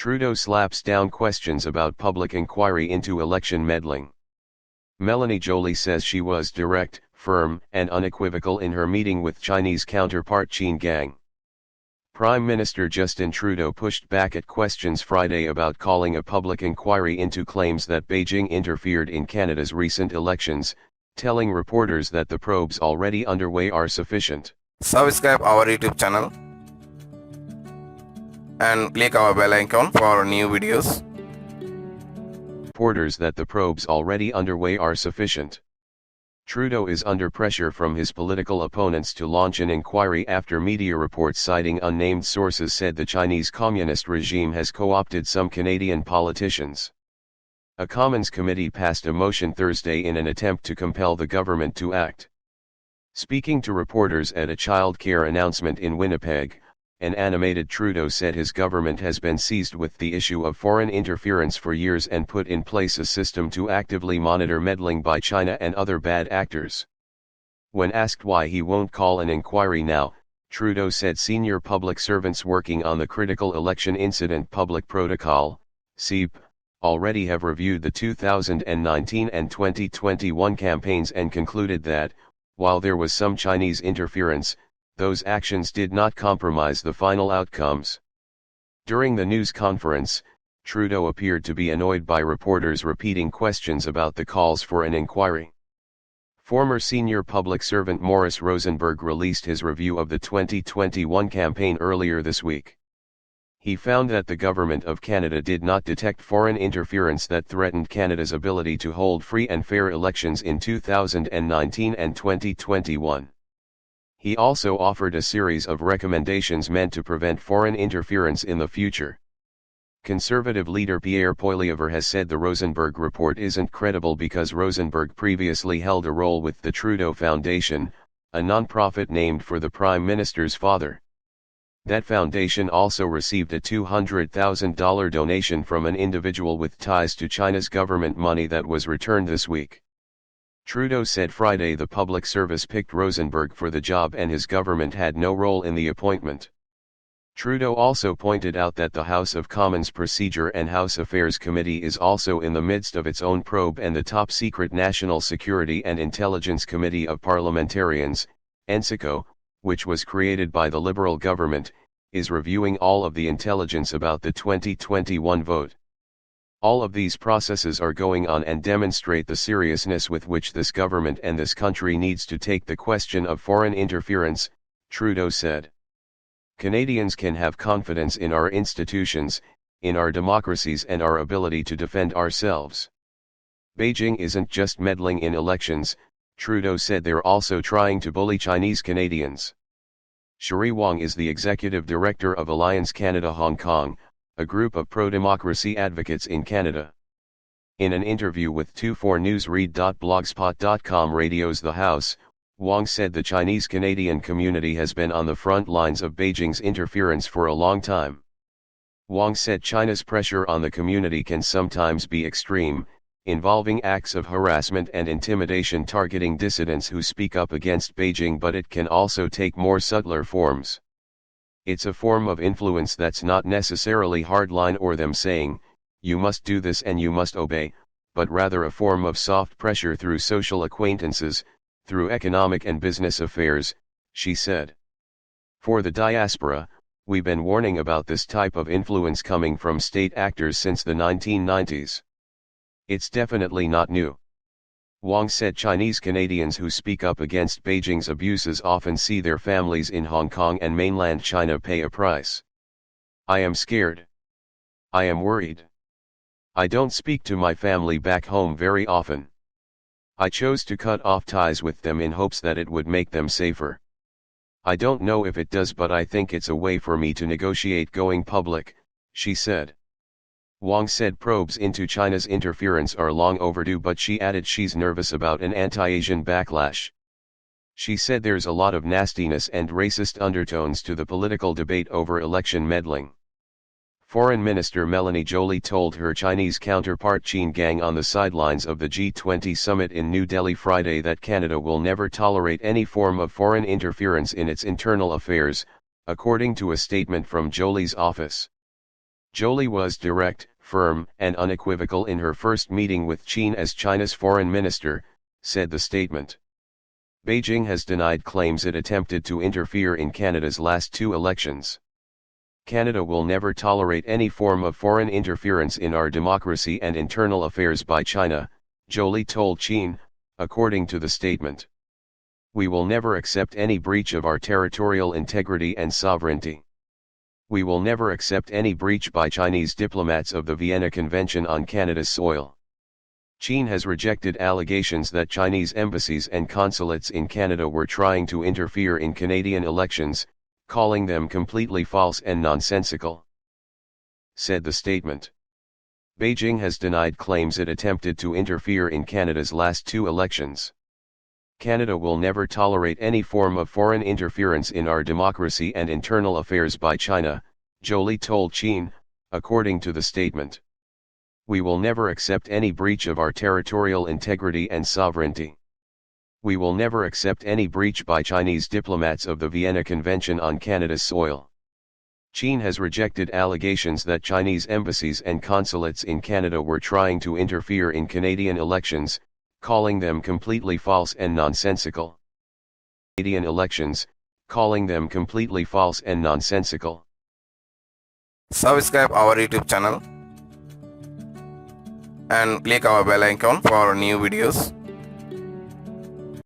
Trudeau slaps down questions about public inquiry into election meddling. Melanie Joly says she was direct, firm, and unequivocal in her meeting with Chinese counterpart Qin Gang. Prime Minister Justin Trudeau pushed back at questions Friday about calling a public inquiry into claims that Beijing interfered in Canada's recent elections, telling reporters that the probes already underway are sufficient. Subscribe our YouTube channel and click our bell icon for new videos. Reporters that the probes already underway are sufficient. Trudeau is under pressure from his political opponents to launch an inquiry after media reports citing unnamed sources said the Chinese Communist regime has co-opted some Canadian politicians. A Commons committee passed a motion Thursday in an attempt to compel the government to act. Speaking to reporters at a child care announcement in Winnipeg, an animated Trudeau said his government has been seized with the issue of foreign interference for years and put in place a system to actively monitor meddling by China and other bad actors. When asked why he won't call an inquiry now, Trudeau said senior public servants working on the Critical Election Incident Public Protocol, CEP, already have reviewed the 2019 and 2021 campaigns and concluded that, while there was some Chinese interference, those actions did not compromise the final outcomes. During the news conference, Trudeau appeared to be annoyed by reporters repeating questions about the calls for an inquiry. Former senior public servant Maurice Rosenberg released his review of the 2021 campaign earlier this week. He found that the Government of Canada did not detect foreign interference that threatened Canada's ability to hold free and fair elections in 2019 and 2021. He also offered a series of recommendations meant to prevent foreign interference in the future. Conservative leader Pierre Poilievre has said the Rosenberg report isn't credible because Rosenberg previously held a role with the Trudeau Foundation, a non-profit named for the Prime Minister's father. That foundation also received a $200,000 donation from an individual with ties to China's government money that was returned this week. Trudeau said Friday the public service picked Rosenberg for the job and his government had no role in the appointment. Trudeau also pointed out that the House of Commons Procedure and House Affairs Committee is also in the midst of its own probe and the Top Secret National Security and Intelligence Committee of Parliamentarians, NSICO, which was created by the Liberal government, is reviewing all of the intelligence about the 2021 vote. All of these processes are going on and demonstrate the seriousness with which this government and this country needs to take the question of foreign interference, Trudeau said. Canadians can have confidence in our institutions, in our democracies and our ability to defend ourselves. Beijing isn't just meddling in elections, Trudeau said they're also trying to bully Chinese Canadians. Cherie Wong is the executive director of Alliance Canada Hong Kong, a group of pro-democracy advocates in Canada. In an interview with 24newsread.blogspot.com radio's The House, Wong said the Chinese Canadian community has been on the front lines of Beijing's interference for a long time. Wong said China's pressure on the community can sometimes be extreme, involving acts of harassment and intimidation targeting dissidents who speak up against Beijing, but it can also take more subtler forms. It's a form of influence that's not necessarily hardline or them saying, you must do this and you must obey, but rather a form of soft pressure through social acquaintances, through economic and business affairs, she said. For the diaspora, we've been warning about this type of influence coming from state actors since the 1990s. It's definitely not new. Wong said Chinese Canadians who speak up against Beijing's abuses often see their families in Hong Kong and mainland China pay a price. I am scared. I am worried. I don't speak to my family back home very often. I chose to cut off ties with them in hopes that it would make them safer. I don't know if it does, but I think it's a way for me to negotiate going public, she said. Wong said probes into China's interference are long overdue, but she added she's nervous about an anti-Asian backlash. She said there's a lot of nastiness and racist undertones to the political debate over election meddling. Foreign Minister Melanie Joly told her Chinese counterpart Qin Gang on the sidelines of the G20 summit in New Delhi Friday that Canada will never tolerate any form of foreign interference in its internal affairs, according to a statement from Joly's office. Jolie was direct, firm, and unequivocal in her first meeting with Qin as China's foreign minister, said the statement. Beijing has denied claims it attempted to interfere in Canada's last two elections. Canada will never tolerate any form of foreign interference in our democracy and internal affairs by China, Jolie told Qin, according to the statement. We will never accept any breach of our territorial integrity and sovereignty. We will never accept any breach by Chinese diplomats of the Vienna Convention on Canada's soil. Qin has rejected allegations that Chinese embassies and consulates in Canada were trying to interfere in Canadian elections, calling them completely false and nonsensical, said the statement. Beijing has denied claims it attempted to interfere in Canada's last two elections. Canada will never tolerate any form of foreign interference in our democracy and internal affairs by China, Jolie told Qin, according to the statement. We will never accept any breach of our territorial integrity and sovereignty. We will never accept any breach by Chinese diplomats of the Vienna Convention on Canada's soil. Qin has rejected allegations that Chinese embassies and consulates in Canada were trying to interfere in Canadian elections, calling them completely false and nonsensical. Canadian elections, calling them completely false and nonsensical. Subscribe our YouTube channel and click our bell icon for new videos.